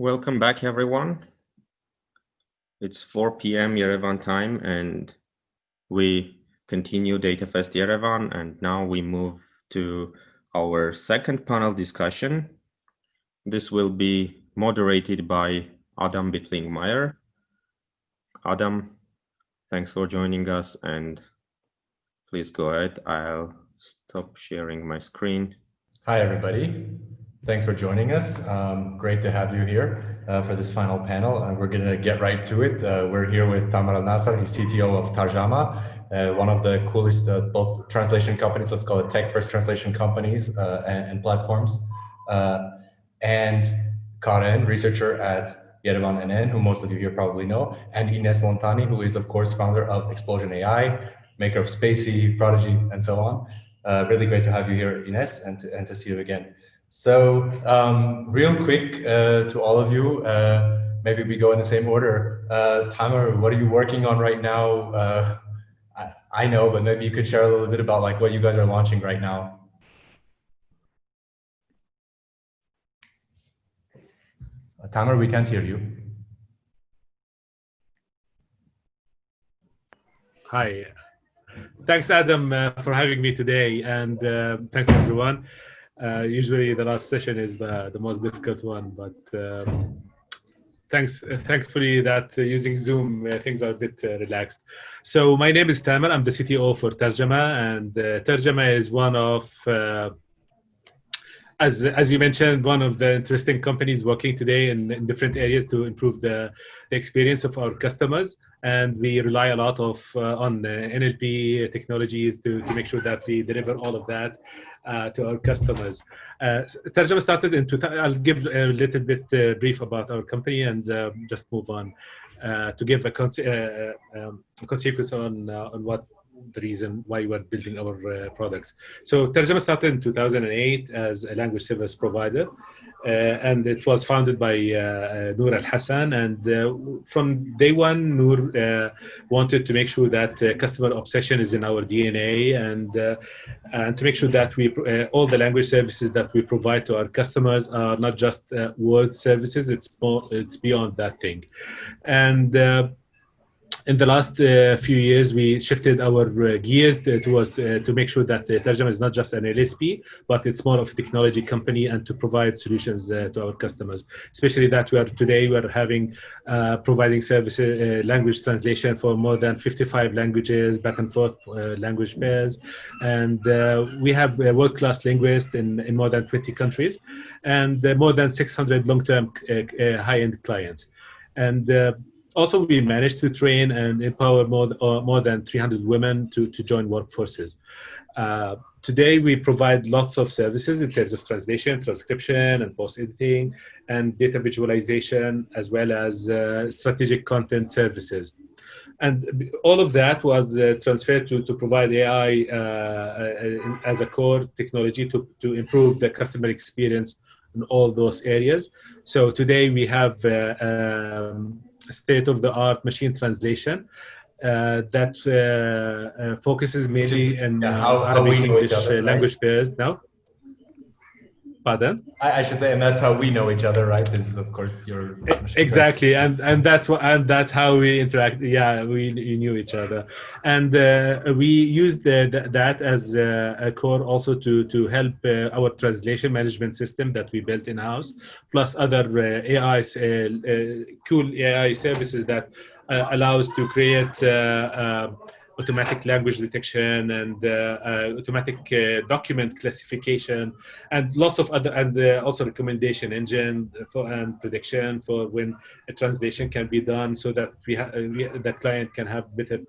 Welcome back, everyone. It's 4 p.m. Yerevan time, and we continue DataFest Yerevan, and now we move to our second panel discussion. This will be moderated by Adam Bittlingmayer. Adam, thanks for joining us, and please go ahead. I'll stop sharing my screen. Hi, everybody. Thanks for joining us. Great to have you here for this final panel. And we're going to get right to it. We're here with Tamer AlNasser, he's CTO of Tarjama, one of the coolest both translation companies, let's call it tech-first translation companies and platforms. And Karen, researcher at YerevaNN, who most of you here probably know, and Ines Montani, who is, of course, founder of explosion.ai, maker of Spacey, Prodigy, and so on. Really great to have you here, Ines, and to see you again. So real quick to all of you, maybe we go in the same order. Tamer, what are you working on right now? I know, but maybe you could share a little bit about like what you guys are launching right now. Tamer, we can't hear you. Hi. Thanks, Adam, for having me today, and thanks everyone. Usually the last session is the most difficult one, but thankfully that using Zoom, things are a bit relaxed. So my name is Tamer, I'm the CTO for Tarjama, and Tarjama is one of, as you mentioned, one of the interesting companies working today in different areas to improve the experience of our customers. And we rely a lot on NLP technologies to make sure that we deliver all of that to our customers. Tarjama started in 2000. I'll give a little bit brief about our company and just move on to give a consequence on what the reason why we're building our products. So Tarjama started in 2008 as a language service provider, and it was founded by Noor Al-Hassan. And from day one, Noor wanted to make sure that customer obsession is in our DNA, and to make sure that we all the language services that we provide to our customers are not just word services. It's beyond that thing. And in the last few years, we shifted our gears towards to make sure that Tarjama is not just an LSP, but it's more of a technology company and to provide solutions to our customers. Especially that we're having providing services, language translation for more than 55 languages, back and forth language pairs, and we have world-class linguists in more than 20 countries, and more than 600 long-term high-end clients, and also, we managed to train and empower more than 300 women to join workforces. Today, we provide lots of services in terms of translation, transcription, and post-editing, and data visualization, as well as strategic content services. And all of that was transferred to provide AI as a core technology to improve the customer experience in all those areas. So today, we have state-of-the-art machine translation that focuses mainly on Arabic English language pairs now. Pardon? I should say, and that's how we know each other, right? This is, of course, your exactly, and that's how we interact. Yeah, we knew each other, and we used that as a core also to help our translation management system that we built in house, plus other AI cool AI services that allow us to create automatic language detection and automatic document classification, and lots of other, and also recommendation engine and prediction for when a translation can be done, so that the client can have better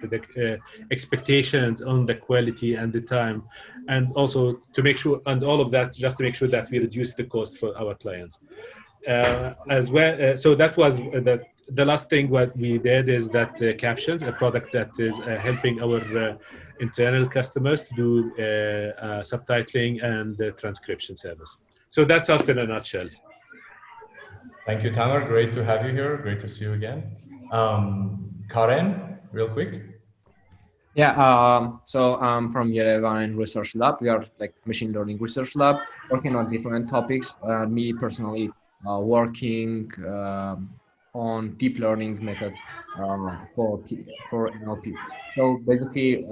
expectations on the quality and the time, and also to make sure, and all of that just to make sure that we reduce the cost for our clients. As well, so that was the last thing what we did is that Captions, a product that is helping our internal customers to do subtitling and transcription service. So that's us in a nutshell. Thank you, Tamer. Great to have you here. Great to see you again. Karen, real quick. Yeah, so I'm from YerevaNN Research Lab. We are like machine learning research lab working on different topics. Me personally, working on deep learning methods for NLP. So basically,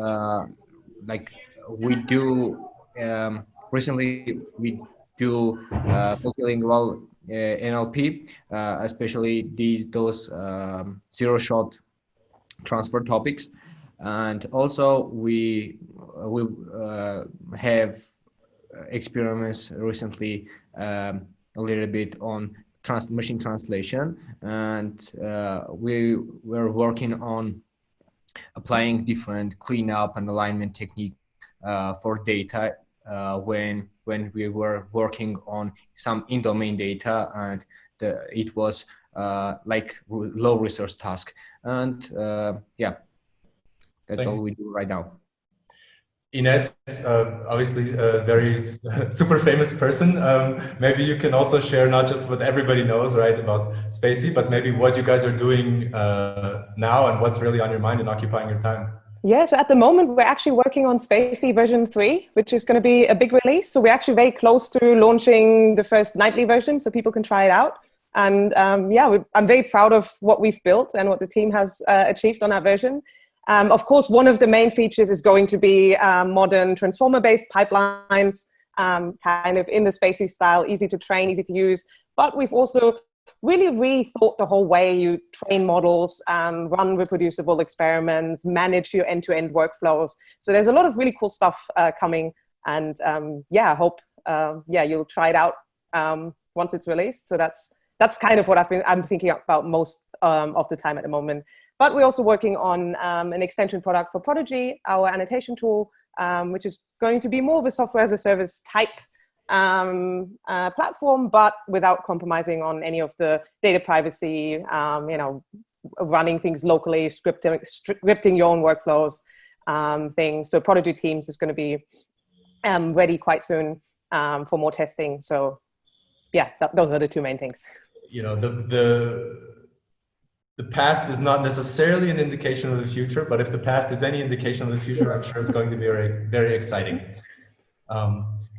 like we do recently we do multilingual NLP, especially those zero-shot transfer topics, and also we have experiments recently a little bit on machine translation, and we were working on applying different cleanup and alignment technique for data when we were working on some in-domain data, and it was like low resource task. And yeah, that's all we do right now. Ines, obviously a very super famous person. Maybe you can also share not just what everybody knows, right, about Spacey, but maybe what you guys are doing now and what's really on your mind and occupying your time. Yeah, so at the moment, we're actually working on Spacey version 3, which is going to be a big release. So we're actually very close to launching the first nightly version so people can try it out. And yeah, I'm very proud of what we've built and what the team has achieved on that version. Of course, one of the main features is going to be modern transformer-based pipelines, kind of in the Spacey style, easy to train, easy to use. But we've also really rethought the whole way you train models, run reproducible experiments, manage your end-to-end workflows. So there's a lot of really cool stuff coming. And yeah, I hope yeah, you'll try it out once it's released. So that's kind of what I'm thinking about most of the time at the moment. But we're also working on an extension product for Prodigy, our annotation tool, which is going to be more of a software as a service type platform, but without compromising on any of the data privacy, you know, running things locally, scripting your own workflows, things. So Prodigy Teams is going to be ready quite soon for more testing. So yeah, those are the two main things. You know, the past is not necessarily an indication of the future, but if the past is any indication of the future, I'm sure it's going to be very, very exciting.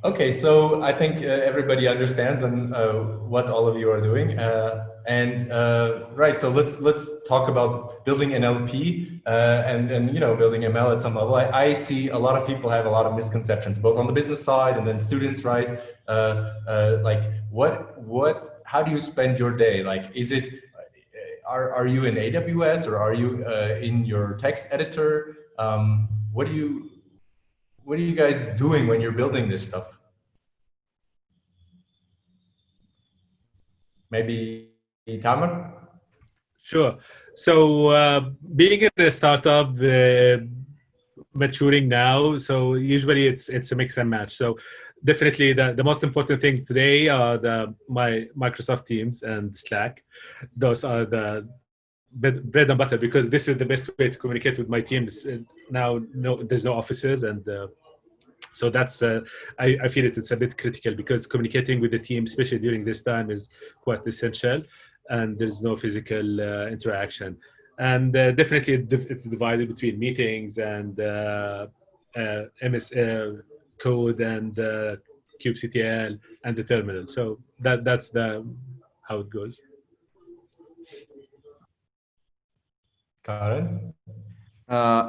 Okay, so I think everybody understands what all of you are doing, right. So let's talk about building NLP and you know, building ML at some level. I see a lot of people have a lot of misconceptions, both on the business side and then students, right? Like how do you spend your day? Like, is it are you in AWS or are you in your text editor? What are you guys doing when you're building this stuff? Maybe Tamer? Sure. So being in a startup, maturing now, so usually it's a mix and match. So definitely the most important things today are my Microsoft Teams and Slack. Those are the bread and butter, because this is the best way to communicate with my teams. Now, there's no offices, and so that's I feel it's a bit critical, because communicating with the team, especially during this time, is quite essential, and there's no physical interaction. And definitely it's divided between meetings and MS code and kubectl and the terminal. So that's how it goes. Karen?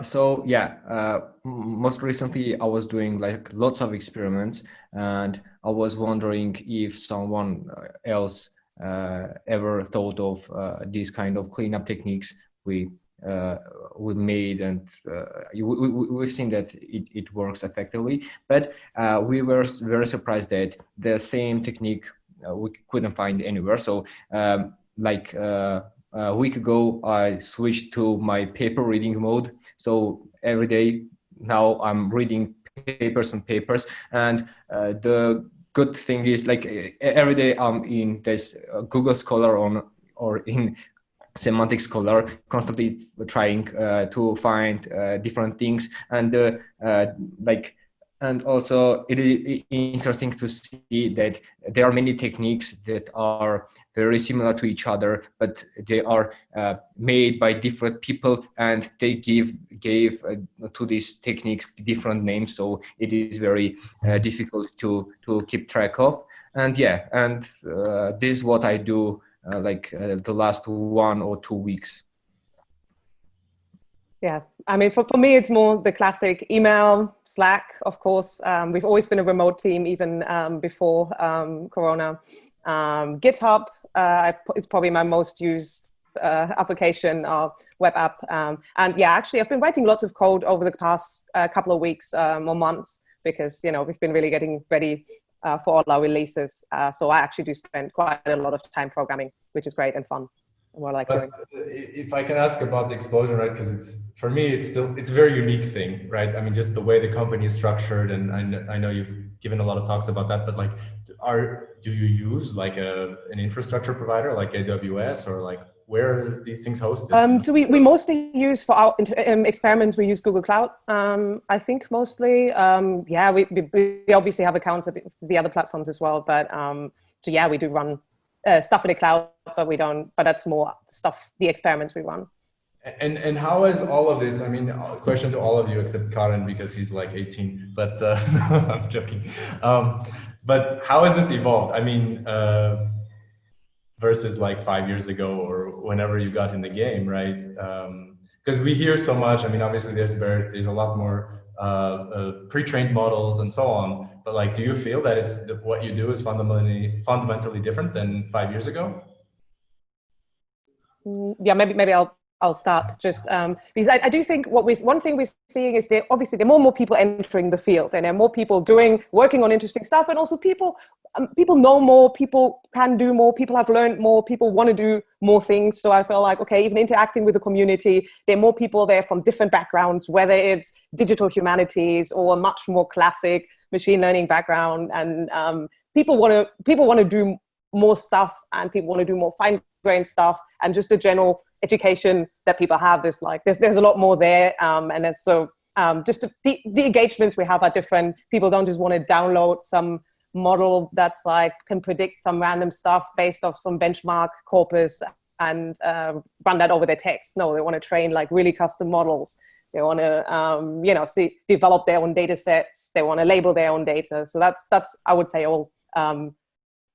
So yeah, most recently I was doing like lots of experiments, and I was wondering if someone else ever thought of these kind of cleanup techniques we made, and we've seen that it works effectively, but we were very surprised that the same technique we couldn't find anywhere. So like a week ago, I switched to my paper reading mode. So every day now I'm reading papers, and the good thing is, like, every day I'm in this Google Scholar or in Semantic Scholar, constantly trying to find different things, and and also it is interesting to see that there are many techniques that are very similar to each other, but they are made by different people, and they gave to these techniques different names. So it is very difficult to keep track of. And yeah, and this is what I do the last 1 or 2 weeks. Yeah, I mean, for me, it's more the classic email, Slack, of course. We've always been a remote team, even before Corona. GitHub is probably my most used application or web app. And yeah, actually, I've been writing lots of code over the past couple of weeks or months because, you know, we've been really getting ready for all our releases. So I actually do spend quite a lot of time programming, which is great and fun. What I like doing. If I can ask about the explosion, right? Because for me, it's a very unique thing, right? I mean, just the way the company is structured, and I know you've given a lot of talks about that, but like, do you use like an infrastructure provider like AWS, or like where are these things hosted? So we mostly use for our experiments, we use Google Cloud. I think mostly, yeah, we obviously have accounts at the other platforms as well, but so yeah, we do run stuff in the cloud, but we don't, but that's more stuff, the experiments we run. And how is all of this, I mean, question to all of you except Karan because he's like 18, but I'm joking. But how has this evolved? I mean, versus like 5 years ago or whenever you got in the game, right? Because we hear so much, I mean, obviously there's a lot more pre-trained models and so on, but like, do you feel that what you do is fundamentally different than 5 years ago? Yeah, maybe I'll start just because I do think one thing we're seeing is obviously there are more and more people entering the field, and there are more people working on interesting stuff, and also people know more, people can do more, people have learned more, people want to do more things. So I feel like, okay, even interacting with the community, there are more people there from different backgrounds, whether it's digital humanities or a much more classic machine learning background, and people want to do more stuff, and people want to do more fine-grained stuff, and just a general education that people have. There's a lot more there, and there's just the engagements we have are different. People don't just want to download some model that's like can predict some random stuff based off some benchmark corpus and run that over their text. No, they want to train like really custom models. They want to develop their own data sets. They want to label their own data. So that's I would say all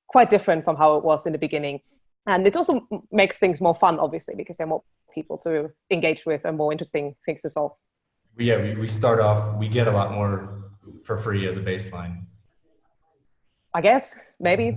quite different from how it was in the beginning. And it also makes things more fun, obviously, because there are more people to engage with and more interesting things to solve. Yeah, we start off, we get a lot more for free as a baseline. I guess, maybe.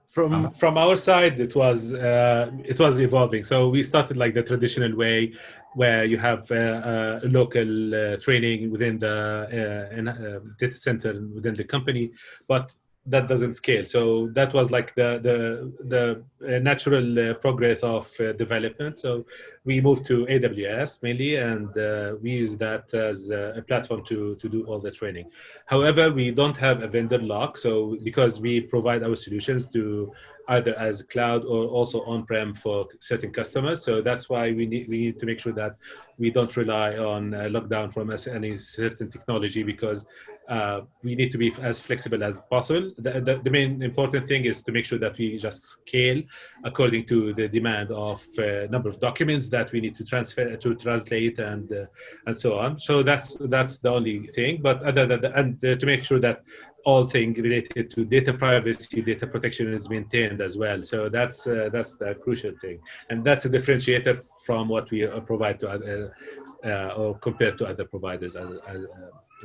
From our side, it was evolving. So we started like the traditional way, where you have a local training within the data center within the company, but that doesn't scale. So that was like the natural progress of development. So we moved to AWS mainly, and we use that as a platform to do all the training. However, we don't have a vendor lock. So because we provide our solutions to either as cloud or also on-prem for certain customers. So that's why we need to make sure that we don't rely on lockdown from any certain technology, because we need to be as flexible as possible. The main important thing is to make sure that we just scale according to the demand of number of documents that we need to translate and so on. So that's the only thing. But other than that, and to make sure that all things related to data privacy, data protection is maintained as well. So that's the crucial thing, and that's a differentiator from what we provide to other, or compared to other providers in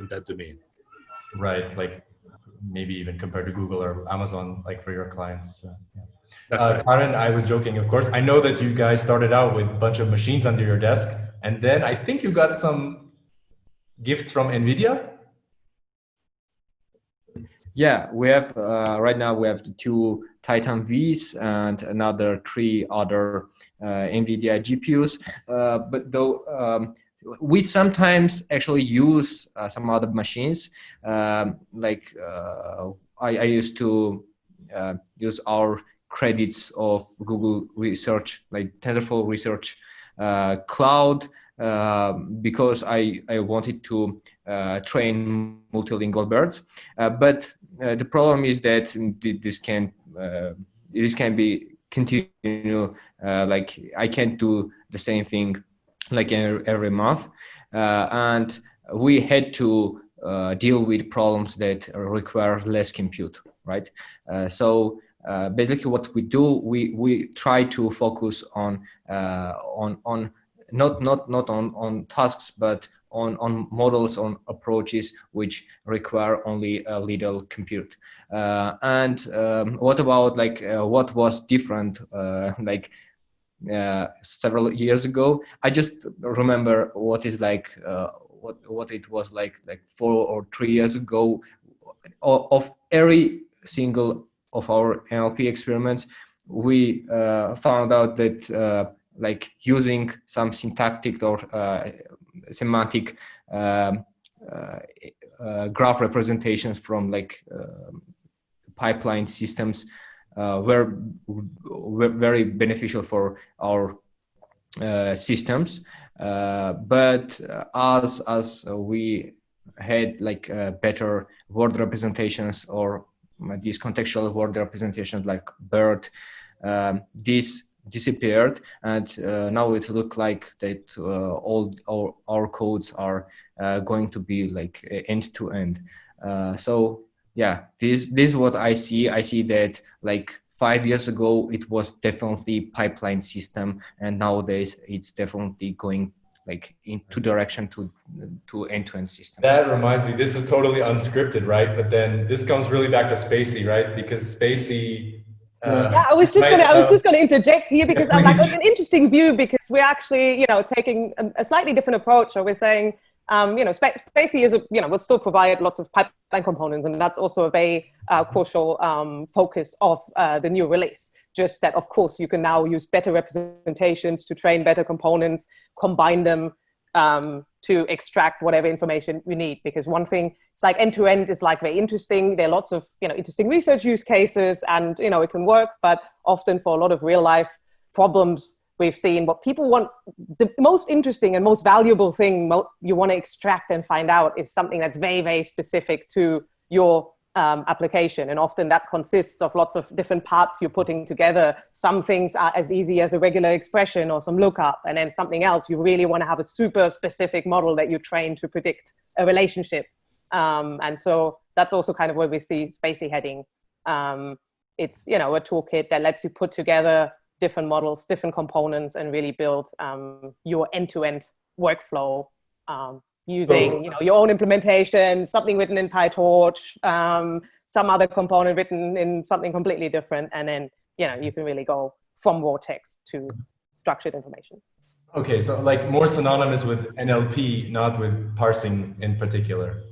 that domain. Right, like maybe even compared to Google or Amazon, like for your clients. Yeah. That's right. Karen, I was joking, of course. I know that you guys started out with a bunch of machines under your desk, and then I think you got some gifts from NVIDIA. Yeah, we have right now we have 2 Titan V's and another 3 other NVIDIA GPUs. But though we sometimes actually use some other machines. I used to use our credits of Google Research, like TensorFlow Research Cloud, because I wanted to train multilingual birds. But the problem is that this can be continue. Like I can't do the same thing like every month, and we had to deal with problems that require less compute, right? So basically, what we do, we try to focus on not on tasks, but on models, on approaches which require only a little compute. What about like what was different like several years ago? I just remember what is like what it was like 4 or 3 years ago. Of every single of our NLP experiments, we found out that like using some syntactic or semantic graph representations from like pipeline systems were very beneficial for our systems. But as we had like better word representations or these contextual word representations like BERT, this disappeared, and now it looks like that all our codes are going to be like end to end. So yeah, this is what I see. I see that like 5 years ago it was definitely pipeline system, and nowadays it's definitely going like into direction to end-to-end systems. That reminds me, this is totally unscripted, right? But then this comes really back to Spacey, right? Because Spacey. Yeah, I was just gonna interject here because I'm like, it's an interesting view because we're actually, taking a slightly different approach. So we're saying, Spacey is, will still provide lots of pipeline components, and that's also a very crucial focus of the new release. Just that, of course, you can now use better representations to train better components, combine them to extract whatever information you need. Because one thing, it's like end-to-end is like very interesting. There are lots of interesting research use cases, and it can work. But often for a lot of real-life problems, we've seen what people want, the most interesting and most valuable thing you want to extract and find out is something that's very, very specific to your application. And often that consists of lots of different parts you're putting together. Some things are as easy as a regular expression or some lookup, and then something else, you really want to have a super specific model that you train to predict a relationship. And so that's also kind of where we see Spacey heading. It's, a toolkit that lets you put together different models, different components, and really build your end-to-end workflow using your own implementation, something written in PyTorch, some other component written in something completely different, and then you can really go from raw text to structured information. Okay, so like more synonymous with NLP, not with parsing in particular.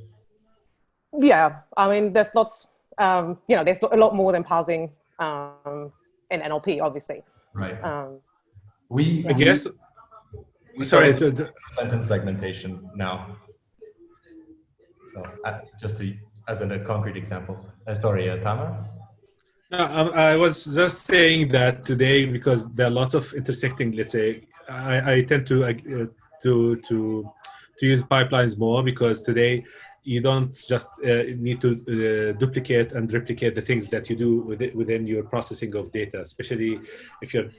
Yeah, I mean, there's lots, there's a lot more than parsing in NLP, obviously. Right. I guess. Sorry. Sentence segmentation now. So just as a concrete example. Sorry, Tamer? No, I was just saying that today, because there are lots of intersecting, let's say, I tend to use pipelines more, because today you don't just need to duplicate and replicate the things that you do within your processing of data, especially if you're,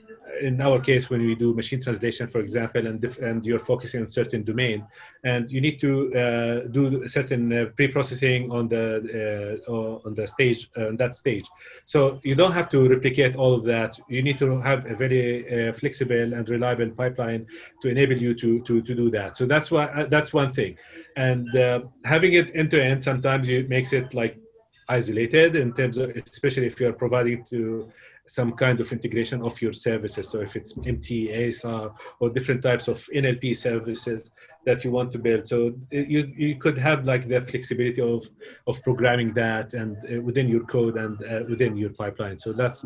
in our case, when we do machine translation, for example, and you're focusing on certain domain, and you need to do certain pre-processing on the stage, on that stage. So you don't have to replicate all of that. You need to have a very flexible and reliable pipeline to enable you to do that. So that's one thing. And having it end-to-end, sometimes it makes it like isolated in terms of, especially if you're providing to some kind of integration of your services. So if it's MT, ASR, or different types of NLP services that you want to build. So you could have like the flexibility of programming that and within your code and within your pipeline. So that's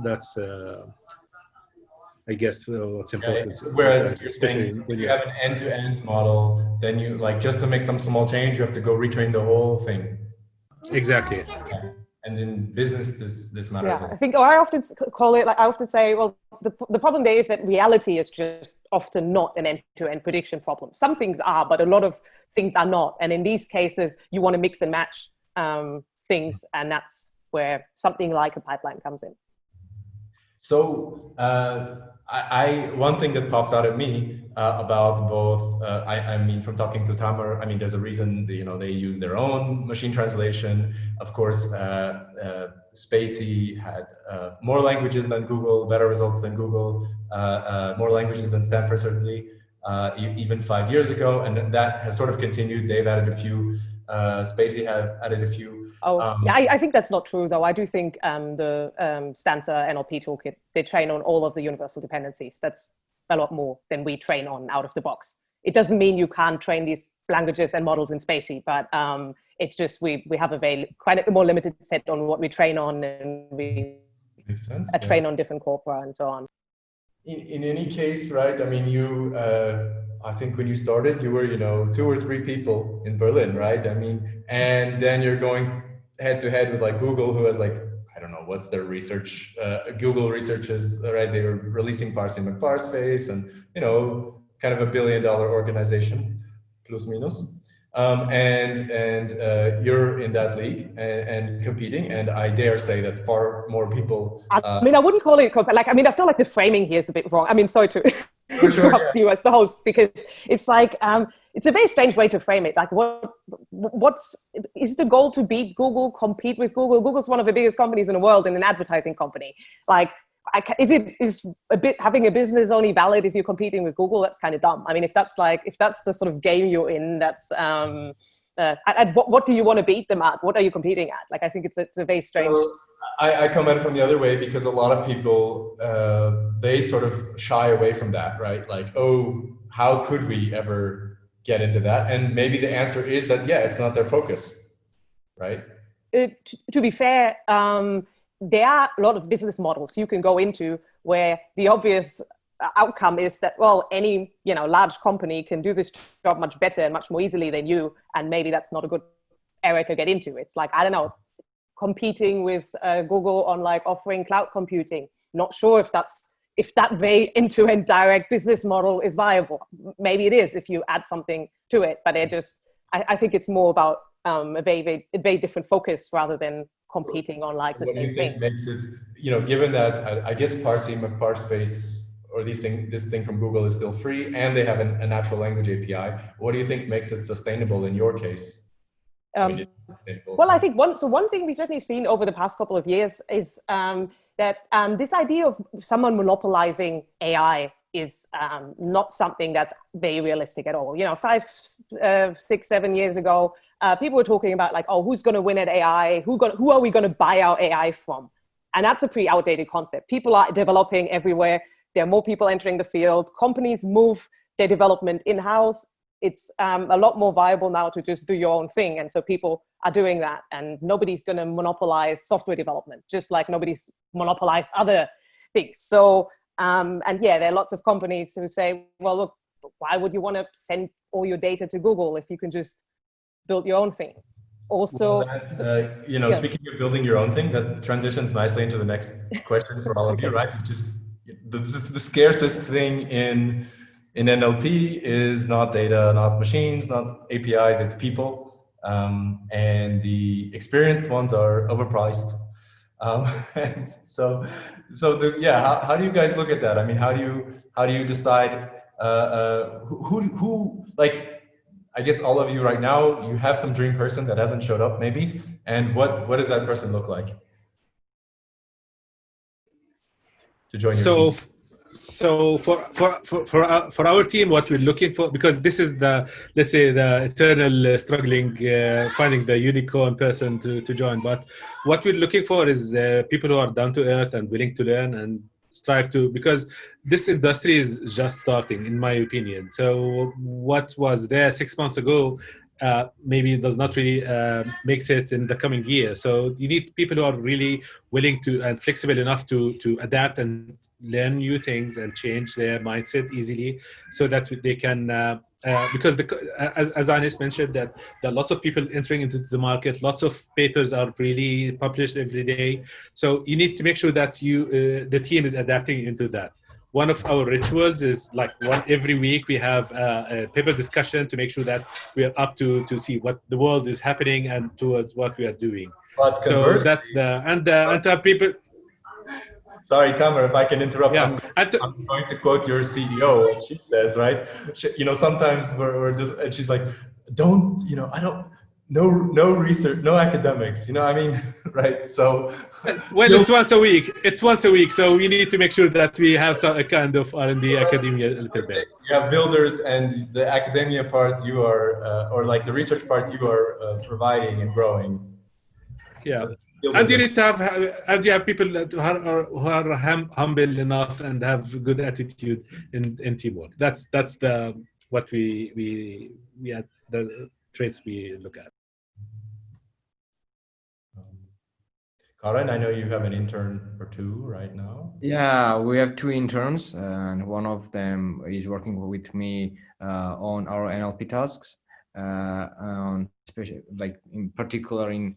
I guess what's important. Yeah. Whereas you're saying when you have an end-to-end model, then you like, just to make some small change, you have to go retrain the whole thing. Exactly. Okay. And in business, this matters. Yeah, I think, or I often call it, like I often say, well, the problem there is that reality is just often not an end-to-end prediction problem. Some things are, but a lot of things are not. And in these cases, you want to mix and match things, and that's where something like a pipeline comes in. So one thing that pops out at me about both, I mean, from talking to Tamer, I mean, there's a reason, you know, they use their own machine translation. Of course, Spacey had more languages than Google, better results than Google, more languages than Stanford, certainly, even 5 years ago. And that has sort of continued. They've added a few, Spacey have added a few. Yeah, I think that's not true, though. I do think the Stanza NLP toolkit, they train on all of the universal dependencies. That's a lot more than we train on out of the box. It doesn't mean you can't train these languages and models in Spacey, but it's just we have quite a more limited set on what we train on, and we train on different corpora and so on. In any case, right? I mean, you, I think when you started, you were, you know, 2 or 3 people in Berlin, right? I mean, and then you're going head to head with like Google, who has like, I don't know, what's their research, Google researches, right? They were releasing parsing McParseface and, you know, kind of $1 billion organization, plus minus. You're in that league and competing, and I dare say that far more people. I mean, I wouldn't call it like. I mean, I feel like the framing here is a bit wrong. I mean, sorry to interrupt you as the host, because it's like it's a very strange way to frame it. Like, what's is the goal to beat Google, compete with Google? Google's one of the biggest companies in the world and an advertising company. Like, is having a business only valid if you're competing with Google? That's kind of dumb. I mean, if that's the sort of game you're in, that's what do you want to beat them at? What are you competing at? Like, I think it's a very strange. So I come at it from the other way, because a lot of people they sort of shy away from that, right? Like, oh, how could we ever get into that? And maybe the answer is that, yeah, it's not their focus, right? To be fair, there are a lot of business models you can go into where the obvious outcome is that, well, any, you know, large company can do this job much better and much more easily than you, and maybe that's not a good area to get into. It's like, I don't know, competing with Google on like offering cloud computing. Not sure if that very end-to-end direct business model is viable. Maybe it is if you add something to it, but I think it's more about a very different focus rather than competing on like the same thing. What do you think makes it, you know, given that I guess parsing McParseface or this thing from Google is still free, and they have a natural language API, what do you think makes it sustainable in your case? Well, I think one thing we've definitely seen over the past couple of years is that this idea of someone monopolizing AI is not something that's very realistic at all. You know, 5, 6, 7 years ago, people were talking about like, oh, who's going to win at AI? Who are we going to buy our AI from? And that's a pretty outdated concept. People are developing everywhere. There are more people entering the field. Companies move their development in-house. It's a lot more viable now to just do your own thing. And so people are doing that, and nobody's going to monopolize software development, just like nobody's monopolized other things. So, and yeah, there are lots of companies who say, well, look, why would you want to send all your data to Google if you can just build your own thing? Also, you know, speaking of building your own thing, that transitions nicely into the next question for all of you, right? Which is the scarcest thing in NLP is not data, not machines, not APIs, it's people. And the experienced ones are overpriced. And how do you guys look at that? I mean, how do you decide who like, I guess all of you right now, you have some dream person that hasn't showed up maybe. And what does that person look like to join your team? So for our team, what we're looking for, because this is let's say the eternal struggling, finding the unicorn person to join. But what we're looking for is people who are down to earth and willing to learn and strive to, because this industry is just starting, in my opinion. So what was there 6 months ago, maybe does not really make it in the coming year. So you need people who are really willing to and flexible enough to adapt and learn new things and change their mindset easily, so that they can, because as Ines mentioned, that there are lots of people entering into the market, lots of papers are really published every day. So you need to make sure that the team is adapting into that. One of our rituals is like every week we have a paper discussion to make sure that we are up to see what the world is happening and towards what we are doing. But so that's and to have people. Sorry, Tamer, if I can interrupt, Yeah. I'm going to quote your CEO, what she says, right? You know, sometimes we're just, and she's like, don't, you know, I don't, no research, no academics, you know, I mean, right? So. Well, it's once a week. It's once a week. So we need to make sure that we have some a kind of R&D academia a little bit. You have builders, and the academia part you are, or like the research part you are providing and growing. Yeah. And you need to have, and you have people that who are humble enough and have good attitude in teamwork. That's the what we had the traits we look at. Karen, I know you have an intern or two right now. Yeah, we have 2 interns, and one of them is working with me on our NLP tasks, on especially like in particular in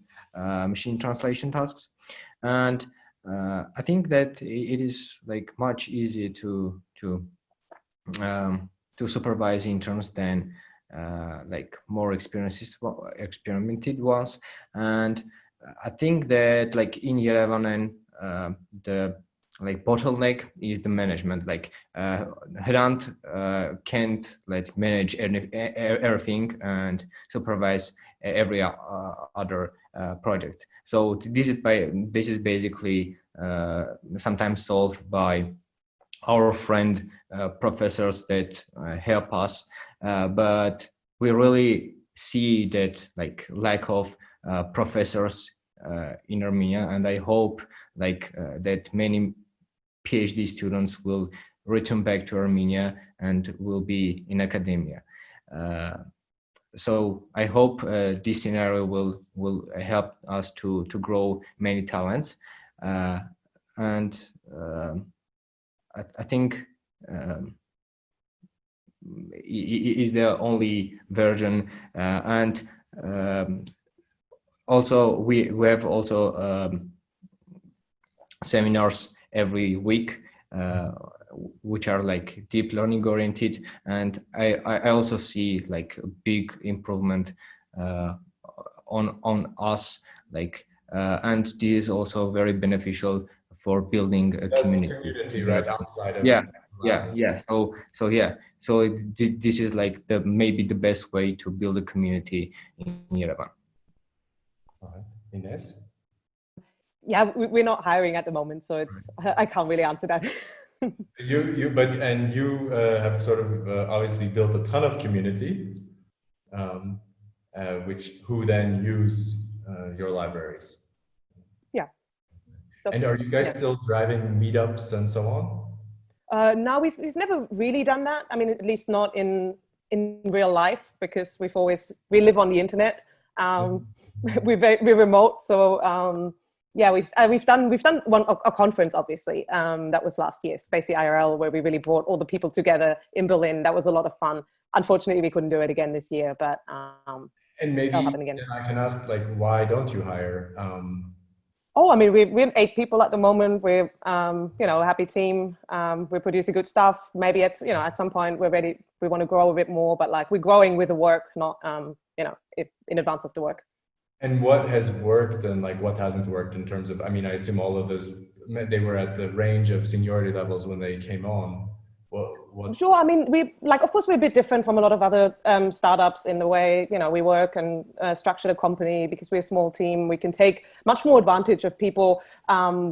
machine translation tasks, and I think that it is like much easier to supervise interns than like more experimented ones, and I think that like in YerevaNN, the like bottleneck is the management. Like Hrant can't like manage everything and supervise every other project. So this is basically sometimes solved by our friend professors that help us, but we really see that like lack of professors in Armenia, and I hope like that many PhD students will return back to Armenia and will be in academia. So I hope this scenario will help us to grow many talents, and I think is the only version, and also we have also seminars every week which are like deep learning oriented, and I also see like a big improvement on us, like and this is also very beneficial for building a community, right outside of so this is like maybe the best way to build a community in Yerevan. Ines? Yeah, we're not hiring at the moment, so it's I can't really answer that. You have sort of obviously built a ton of community, who then use your libraries. Yeah. And are you guys still driving meetups and so on? No, we've never really done that. I mean, at least not in real life, because we live on the internet. We're remote, so yeah, we've done a conference, obviously. That was last year, Spacey IRL, where we really brought all the people together in Berlin. That was a lot of fun. Unfortunately, we couldn't do it again this year, but and maybe that'll happen again. I can ask, like, why don't you hire? Oh, I mean, we're 8 people at the moment. We're a happy team. We're producing good stuff. Maybe it's at some point we're ready. We want to grow a bit more, but like we're growing with the work, not in advance of the work. And what has worked and like what hasn't worked in terms of? I mean, I assume all of those they were at the range of seniority levels when they came on. What? Sure. I mean, of course, we're a bit different from a lot of other startups in the way, we work and structure the company. Because we're a small team, we can take much more advantage of people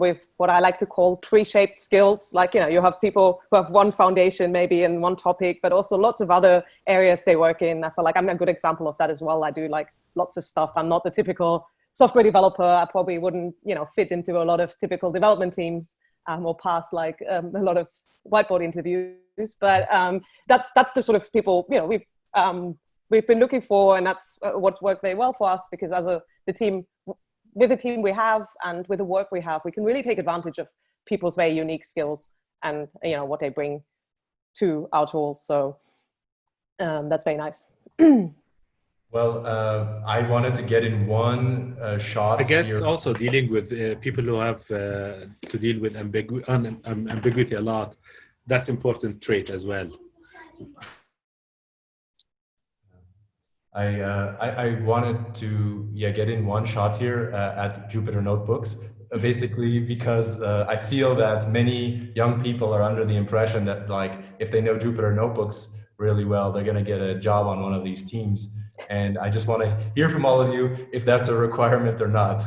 with what I like to call tree-shaped skills. Like, you have people who have one foundation maybe in one topic, but also lots of other areas they work in. I feel like I'm a good example of that as well. I do like lots of stuff. I'm not the typical software developer. I probably wouldn't, fit into a lot of typical development teams or pass like a lot of whiteboard interviews. But that's the sort of people we've been looking for, and that's what's worked very well for us. Because with the team we have and with the work we have, we can really take advantage of people's very unique skills and what they bring to our tools. So that's very nice. Well, I wanted to get in one shot. I guess here. Also dealing with people who have to deal with ambiguity a lot. That's important trait as well. I wanted to get in one shot here at Jupyter Notebooks. basically because I feel that many young people are under the impression that like if they know Jupyter Notebooks really well, they're going to get a job on one of these teams. And I just want to hear from all of you if that's a requirement or not.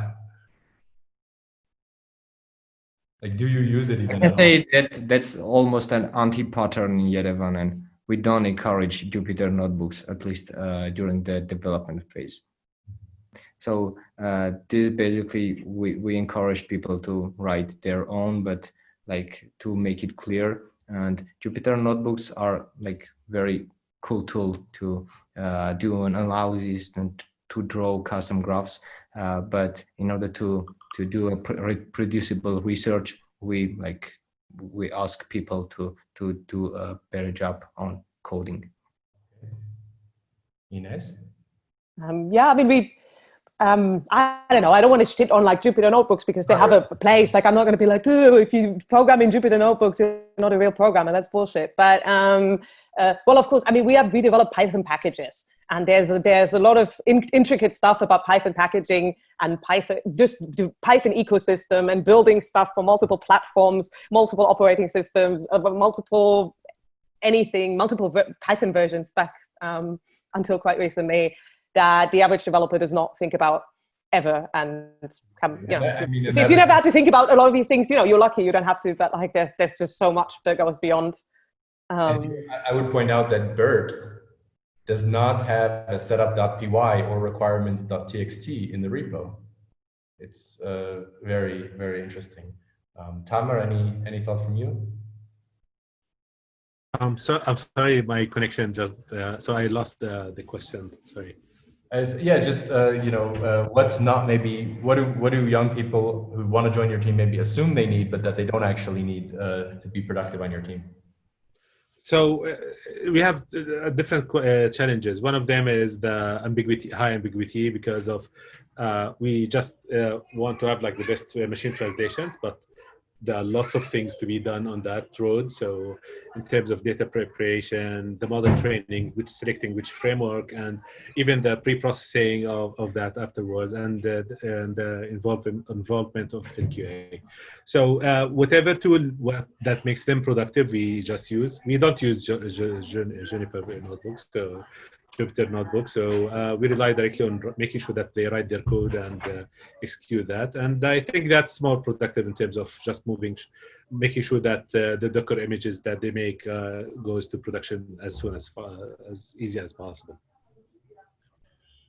Like, do you use it even? I can say that that's almost an anti-pattern in YerevaNN. We don't encourage Jupyter Notebooks, at least during the development phase. So this basically, we encourage people to write their own, but like to make it clear. And Jupyter Notebooks are like very cool tool to do an analysis and to draw custom graphs. But in order to do a reproducible research, we ask people to do a better job on coding. Ines? Yeah, I mean, I don't know. I don't want to shit on like Jupyter Notebooks because they have a place. Like, I'm not going to be like, oh, if you program in Jupyter Notebooks, you're not a real programmer. That's bullshit. But well, of course, I mean, we develop Python packages, and there's a lot of intricate stuff about Python packaging and Python, just the Python ecosystem and building stuff for multiple platforms, multiple operating systems, multiple Python versions back until quite recently, that the average developer does not think about ever. And if you never had to think about a lot of these things, you're lucky you don't have to, but like there's just so much that goes beyond. I would point out that BERT does not have a setup.py or requirements.txt in the repo. It's very, very interesting. Tamer, any thoughts from you? I'm sorry, my connection just, so I lost the question, sorry. What's not maybe, what do young people who want to join your team maybe assume they need, but that they don't actually need to be productive on your team? So we have different challenges. One of them is the high ambiguity, because of we just want to have like the best machine translations, but there are lots of things to be done on that road. So in terms of data preparation, the model training, selecting which framework, and even the pre-processing of that afterwards, and the involvement of LQA. So whatever tool that makes them productive, we just use. We don't use Juniper notebooks, so Jupyter Notebook. So we rely directly on making sure that they write their code and execute that. And I think that's more productive in terms of just making sure that the Docker images that they make goes to production as soon as easy as possible.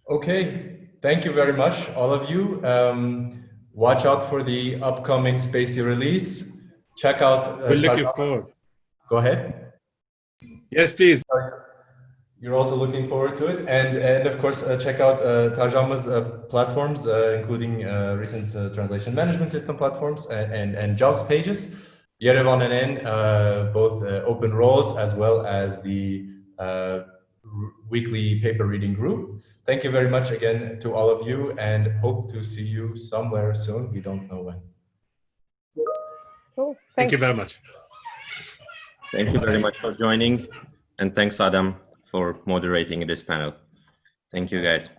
Okay, thank you very much, all of you. Watch out for the upcoming Spacey release. Check out. We're looking forward. Go ahead. Yes, please. You're also looking forward to it, and of course check out Tarjama's platforms, including recent translation management system platforms and jobs pages. YerevaNN, both open roles as well as the weekly paper reading group. Thank you very much again to all of you, and hope to see you somewhere soon. We don't know when. Cool. Thank you very much. Thank you very much for joining, and thanks, Adam, for moderating this panel. Thank you, guys.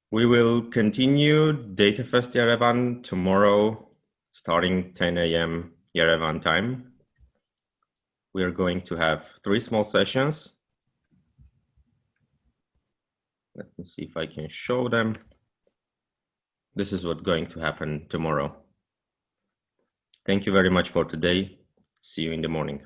We will continue DataFest Yerevan tomorrow, starting 10 a.m. Yerevan time. We are going to have 3 small sessions. Let me see if I can show them. This is what's going to happen tomorrow. Thank you very much for today. See you in the morning.